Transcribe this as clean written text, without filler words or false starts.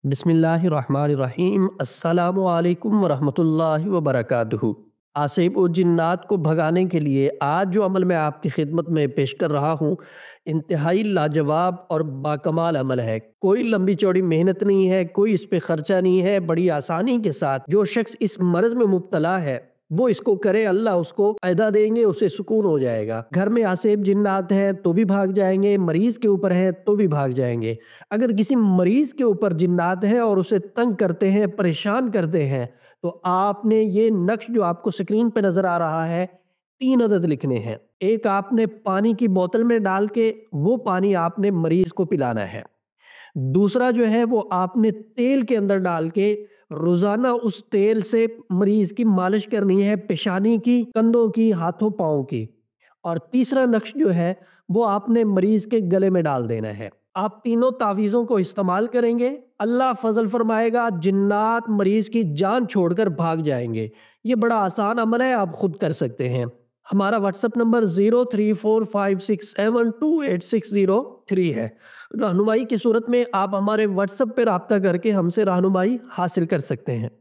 बिस्मिल्लाहिर्रहमानिर्रहीम। अस्सलामु अलैकुम वरहमतुल्लाहि वबरकातुहू। आसिब और जिन्नात को भगाने के लिए आज जो अमल मैं आपकी खिदमत में पेश कर रहा हूँ, इंतहाई लाजवाब और बाकमाल अमल है। कोई लंबी चौड़ी मेहनत नहीं है, कोई इस पे खर्चा नहीं है। बड़ी आसानी के साथ जो शख्स इस मर्ज में मुब्तला है वो इसको करे, अल्लाह उसको फायदा देंगे, उसे सुकून हो जाएगा। घर में आसेब जिन्नात है तो भी भाग जाएंगे, मरीज के ऊपर है तो भी भाग जाएंगे। अगर किसी मरीज के ऊपर जिन्नात है और उसे तंग करते हैं, परेशान करते हैं, तो आपने ये नक्श जो आपको स्क्रीन पे नजर आ रहा है, 3 अदद लिखने हैं। एक आपने पानी की बोतल में डाल के वो पानी आपने मरीज को पिलाना है। दूसरा जो है वो आपने तेल के अंदर डाल के रोजाना उस तेल से मरीज की मालिश करनी है, पेशानी की, कंधों की, हाथों पाँव की। और तीसरा नक्श जो है वो आपने मरीज के गले में डाल देना है। आप तीनों तावीज़ों को इस्तेमाल करेंगे, अल्लाह फजल फरमाएगा, जिन्नात मरीज की जान छोड़कर भाग जाएंगे। ये बड़ा आसान अमल है, आप खुद कर सकते हैं। हमारा व्हाट्सएप नंबर 0345672863 है। रहनुमाई की सूरत में आप हमारे व्हाट्सएप पे राब्ता करके हमसे रहनुमाई हासिल कर सकते हैं।